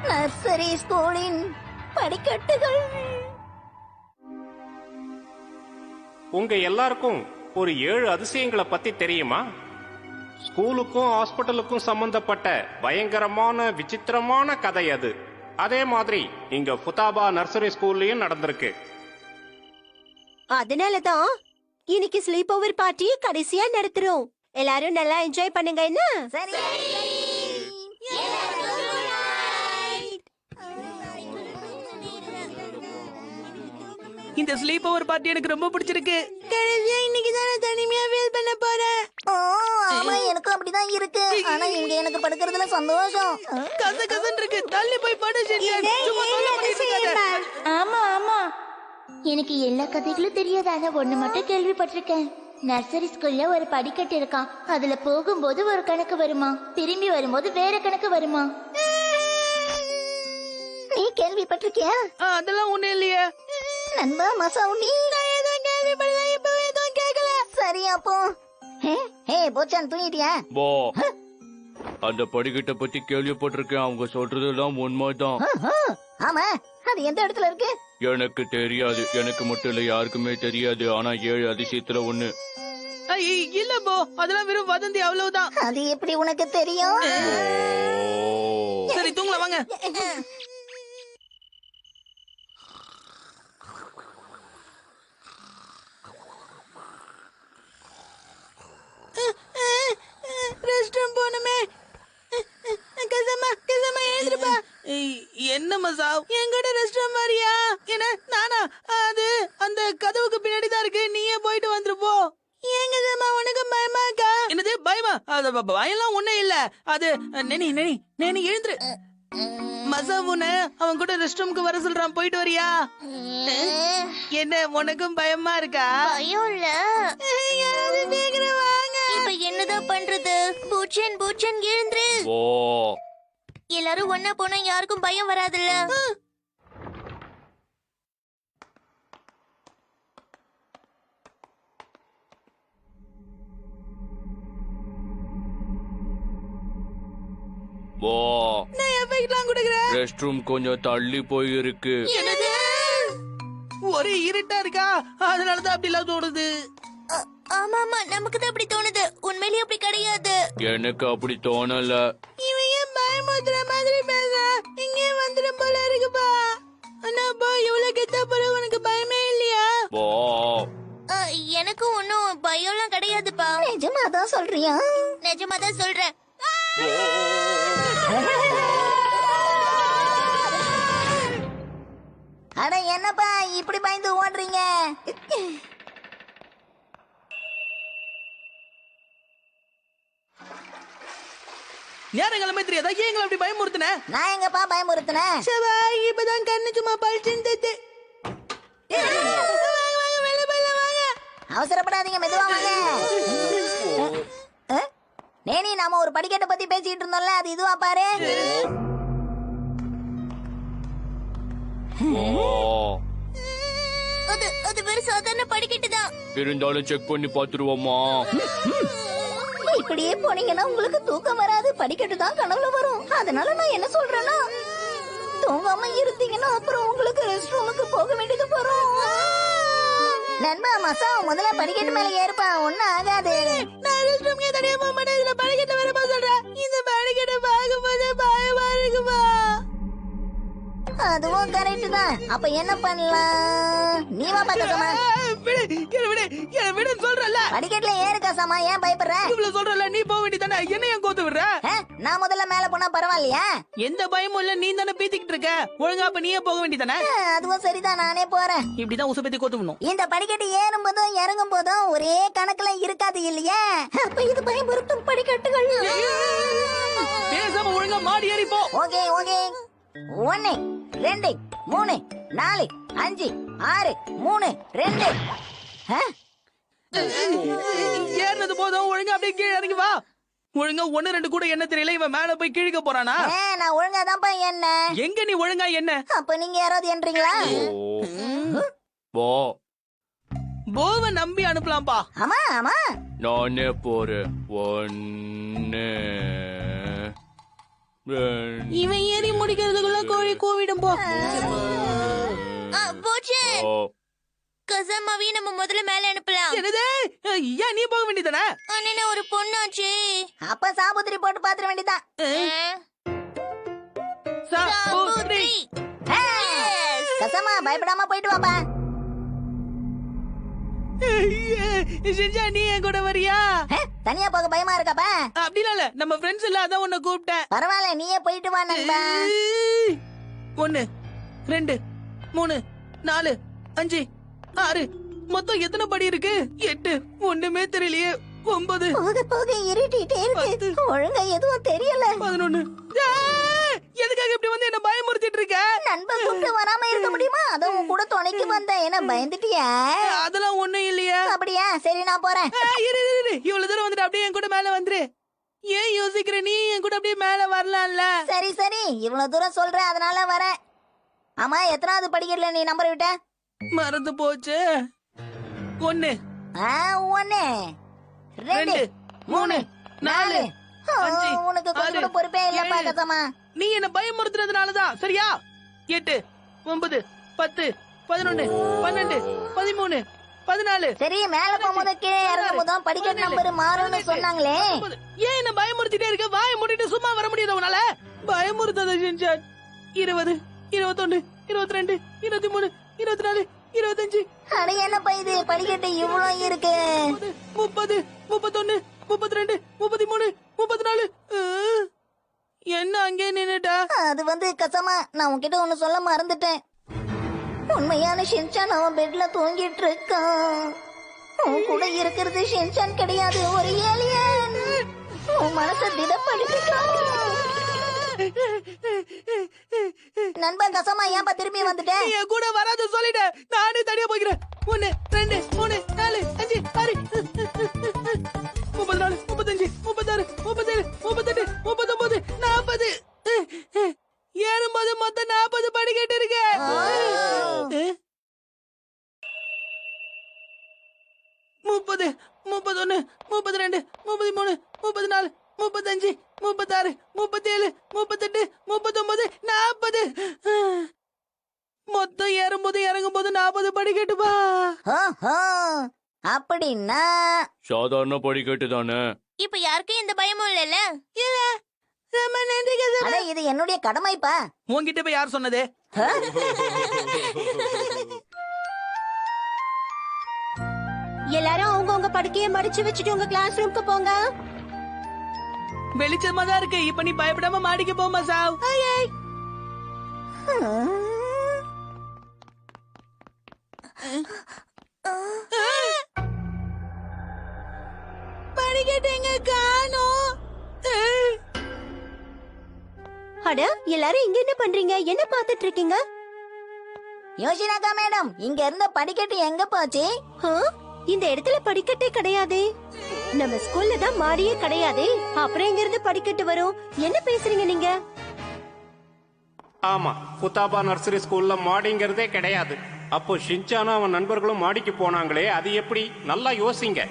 Nursery ஸ்கூலின் படிக்கட்டுகள். உங்க எல்லாருக்கும் ஒரு 7 அதிசயங்களை பத்தி தெரியுமா? ஸ்கூலுக்கும் ஹாஸ்பிட்டலுக்கும் சம்பந்தப்பட்ட பயங்கரமான விசித்திரமான கதை அது. அதே மாதிரி இங்க ஃபுதாபா நர்சரி ஸ்கூல்லயும் நடந்திருக்கு. அதனாலதான் இன்னைக்கு ஸ்லீப் ஓவர் பார்ட்டி கடைசியா நடத்துறோம். எல்லாரும் நல்லா என்ஜாய் பண்ணுங்க. என்ன சரி? இந்த ஸ்லீப் ஓவர் பார்ட்டி எனக்கு ரொம்ப பிடிச்சிருக்கு. கடைசியா இன்னைக்கு தான் நான் தனிமையா ஃபீல் பண்ண போறேன். ஆமா, எனக்கும் அப்படிதான் இருக்கு. ஆனா இங்க எனக்கு படுக்கிறதுல சந்தோஷம். கசகசன்னு இருக்கு. தள்ளி போய் படு ஷெரியான். சும்மா தொல்லை பண்ணிட்டு இருக்காத. ஆமா ஆமா, எனக்கு எல்லா கதைகளும் தெரியாது. ஆனா ஒண்ணு மட்டும் கேள்விப்பட்டிருக்கேன். நர்சரி ஸ்கூல்ல ஒரு படிக்கட்டு இருக்கான். அதுல போகும்போது ஒரு கணக்கு வருமா, திரும்பி வரும்போது வேற கணக்கு வருமா. நீ கேள்விப்பட்டிருக்கியா? அதெல்லாம் ஒண்ணு இல்லையே நண்பா மசாவு, நீ கேள்விப்படலாம். இப்பவே எதுவும் கேட்கல. சரி அப்போ போச்சான் தூங்கிட்டியா? போ, அந்த படிக்கட்டை பத்தி கேள்விப்பட்டிருக்கேன். அவங்க சொல்றதெல்லாம் உண்மைதான். ஆமா, அது எந்த இடத்துல இருக்கு? எனக்கு தெரியாது. எனக்கு மட்டும் இல்ல, யாருக்குமே தெரியாது. ஆனா 7 அதிசயத்துல ஒண்ணு. இல்ல போ, அதெல்லாம் வெறும் வதந்தி, அவ்வளவுதான். அது எப்படி உனக்கு தெரியும்? சரி தூங்கலாம் வாங்க. என்ன மசா, எங்கட ரெஸ்டாரண்ட் மாதிரியா? என்ன நானா? அது அந்த கதவுக்கு பின்னாடி தான் இருக்கு. நீயே போயிட்டு வந்துரு போ. ஏங்க சமா, உனக்கு பயமா இருக்கா? என்னது பயமா? அது பயம்லாம் ஒண்ணும் இல்ல. அது நெனி நெனி நெனி எழுந்துரு. மசா உன்னை அவன் கூட ரெஸ்ட் ரூமுக்கு வர சொல்றான். போயிட்டு வரியா? என்ன உனக்கும் பயமா இருக்கா? பயம் இல்ல. இப்ப என்னதான் பண்றது? பூச்சன் பூச்சன் எழுந்துரு. ஓ, எல்லாரும் ஒன்னா போனா யாருக்கும் பயம் வராதுல்ல. போ. நான் எஃபெக்ட்லாம் கொடுக்குறேன். ரெஸ்ட் ரூம் கொஞ்சம் தள்ளி போய் இருக்கு. என்னது? ஒரே இருட்டா இருக்கா? அதனாலதான் அப்படி எல்லாம் தோணுது. ஆமா ஆமா, நமக்கு தான் அப்படி தோணுது. உண்மையிலேயே அப்படி கிடையாது. எனக்கு அப்படி தோணல. இவன் ஏன் பயமுறுத்துற மாதிரி பேசுறான்? இங்கே வந்துடும் போல இருக்குப்பா. அண்ணா பா, இவ்வளவு கெத்தா போல உனக்கு பயமே இல்லையா? போ. எனக்கும் ஒன்னும் பயம்லாம் கிடையாதுப்பா. நிஜமா தான் சொல்றியா? நிஜமா தான் சொல்றேன். அட என்னப்பா இப்படி பயந்து ஓடுறீங்க? நேரங்களமே தெரியாதா? ஏன் எங்களை அப்படி பயமுறுத்தின? நான் எங்கப்பா பயமுறுத்தினேன்? சவா, இப்பதான் கண்ணு சும்மா பழிச்சுன்னு தெரியுது. அவசரப்படாதீங்க, மெதுவா வாங்க. நேனி, நாம ஒரு படிக்கட்டை பத்தி பேசிட்டு இருந்தோம்ல, அது இதுவா பாரு. ஓ, அது வெறும் சாதாரண படிக்கட்டு தான். இருந்தாலும் செக் பண்ணி பாத்துருவோமா? இப்படியே போனீங்கன்னா உங்களுக்கு தூக்கம் வராது, படிக்கட்டு தான் கனவுல வரும். அதனால நான் என்ன சொல்றேன்னா, தூங்காம இருந்தீங்கன்னா அப்புறம் உங்களுக்கு ரெஸ்ட் ரூமுக்கு போக வேண்டியது வரும். நண்பா மசா, முதல்ல படிக்கட்டு மேல ஏறுப்பா, ஒண்ணும் ஆகாது. நான் ரெஸ்ட் ரூம்க்கே தனியா போக மாட்டேன். இதுல படிக்கட்டு வரப்பா சொல்றேன். இந்த படிக்கட்டை பார்க்கும்போது பயமா இருக்குமா? அதுவும் கரெக்ட் தான். அப்ப என்ன பண்ணலாம்? நீ வா பக்கமா. சொல்றல படிக்கட்டுல ஏறு கசாமா, ஏன் பயப்படுற? இவ்வளவு சொல்றல, நீ போக வேண்டியதானே. என்ன ஏன் கோத்து விடுற? நான் முதல்ல மேல போனா பரவாயில்லையா? எந்த பயமும் இல்ல. நீ தானே பீத்திக்கிட்டு இருக்க. ஒழுங்கா அப்ப நீயே போக வேண்டியதானே. அதுவும் சரிதான், நானே போறேன். இப்படிதான் உசுப்பத்தி கோத்து விடணும். இந்த படிக்கட்டு ஏறும் போதும் இறங்கும் போதும் ஒரே கணக்குல இருக்காது இல்லையா? அப்ப இது பயமுறுத்தும் படிக்கட்டுகள். பேசாம ஒழுங்கா மாடி ஏறி போ. Okay okay. 1 2 3 4 5 6 3 2. ஏறினது போதும். ஒழுங்கா அப்படியே கீழே இறங்கி வா. ஒழுங்கா 1 2 கூட என்ன தெரியல. இவன் மேல போய் கீழே போறானா? நான் ஒழுங்கா தான்ப்பா என்ன. எங்க நீ ஒழுங்கா என்ன? அப்ப நீங்க யாராவது என்றீங்களா? போ. போவ நம்பி அனுப்பலாம்பா. ஆமா ஆமா, நானே போறேன். 1 2. இவன் ஏறி முடிக்கிறதுக்குள்ள கூவிடும் போ. போச்சு. ஓ, கசாமாவையும் நம்ம முதல்ல மேல அனுப்பலாம். என்னது? ஏன் நீ போக வேண்டியதானே? அண்ணே ஒரு பொண்ணாச்சு. அப்ப சாபுத்திரி போட்டு பாத்துற வேண்டியதான். சாபுத்ரி. கசமா பயப்படாம போயிட்டு வாப்பா. ஷின்சான் நீ என் கூட வரியா? தனியா போக பயமா இருக்காப்பா? அப்படிலாம் இல்ல, நம்ம ஃப்ரெண்ட்ஸ் எல்லாம் அதான் உன்னை கூப்பிட்டேன். பரவாயில்ல, நீயே போயிட்டு வா நண்பா. 1 2 3 4 5 6 மொத்தம் எத்தனை படி இருக்கு? 8. ஒண்ணுமே தெரியலையே. 9 போக போக இருட்டிட்டே இருக்கு. ஒழுங்கா எதுவும் தெரியல. 11. எதுக்காக இப்படி வந்து என்ன பயமுறுத்திட்டு இருக்க? நண்பன் கூப்பிட்டு வராம இருக்க முடியுமா? அதான் உன் கூட துணைக்கு வந்தேன். என்ன பயந்துட்டியா? அதெல்லாம் ஒண்ணும் இல்லையா? அப்படியா? சரி, நான் போறேன். இரு. இவ்வளவு தூரம் வந்துட்டு அப்படியே என் கூட மேல வந்துரு. ஏன் யோசிக்கிற? நீ என் கூட அப்படியே மேல வரலாம்ல. சரி, இவ்வளவு தூரம் சொல்ற, அதனால வரேன். ஆமா, எத்தனாவது படிக்கல நீ நம்பர் விட்ட? மறந்து போச்சு. 1 1 2 3 4 5 உனக்கு கொஞ்சம் கூட பொறுப்பே இல்லப்பா கசமா. நீ என்ன பயமுறுத்துறதுனாலதான். சரியா? 8 9 10 11 12 13 14. சரி, மேல போகும்போது கீழே இறங்கும் போதும் படிக்கட்டு நம்பர் மாறும்னு சொன்னாங்களே. ஏன் என்ன பயமுறுத்திட்டே இருக்க? வாய மூடிட்டு சும்மா வர முடியாது உன்னால? பயமுறுத்தாத ஷின்சான். 20 21 22 23 24 25. அட என்னப்பா இது, படிக்கட்டு இவ்வளவு இருக்கு. 30 31 32 33 34. என்ன அங்கே நின்னுட்டா? அது வந்து கசமா, நான் உன்கிட்ட ஒண்ணு சொல்ல மறந்துட்டேன். உண்மையான ஷின்சான் அவன் பெட்ல தூங்கிட்டு இருக்கான். உன் கூட இருக்கிறது ஷின்சான் கிடையாது, ஒரு ஏலியன். உன் மனசை திடப்படுத்திட்டான். நண்பன் கசமா, ஏன்பா திரும்பி வந்துட்டேன்? நீ என் கூட வராது சொல்லிட்ட. நானே தனியா போய்க்கிறேன். 1 2 3 4 5 6 34 35 36 37 38 39 40. ஏறும்போது மொத்தம் 40 படிக்கட்டு இருக்கு. 30 31 32 33 34 35 36 37 38 39 40. மொத்தம் ஏறும்போது இறங்கும்போது 40 படிக்கட்டுப்பா. அப்படின்னா சாதாரண படிக்கட்டு தானே. இப்ப யாருக்கும் எந்த பயமும் இல்லைல்ல? ரொம்ப நன்றி கசமா. அட, இது என்னுடைய கடமைப்பா. உன்கிட்ட போய் யார் சொன்னது? எல்லாரும் அவங்கவங்க படுக்கையை மடிச்சு வச்சுட்டு உங்க கிளாஸ் ரூம்க்கு போங்க. வெளிச்சமா தான் இருக்கு. இப்ப நீ பயப்படாம மாடிக்க போமா சாவ். படிக்கட்டுங்க காணோம். அட, எல்லாரும் இங்க என்ன பண்றீங்க? என்ன பாத்துட்டு இருக்கீங்க? யோசினாக்கா மேடம், இங்க இருந்த படிக்கட்டு எங்க போச்சு? இந்த இடத்துல படிக்கட்டே கிடையாதே. நம்ம ஸ்கூல்ல தான் மாடியே கிடையாதே. அப்புறம் எங்க இருந்து படிக்கட்டு வரும்? என்ன பேசுறீங்க நீங்க? ஆமா, புத்தாபா நர்சரி ஸ்கூல்ல மாடிங்கிறதே கிடையாது. அப்போ ஷின்சானும் அவன் நண்பர்களும் மாடிக்கு போனாங்களே, அது எப்படி? நல்லா யோசிங்க.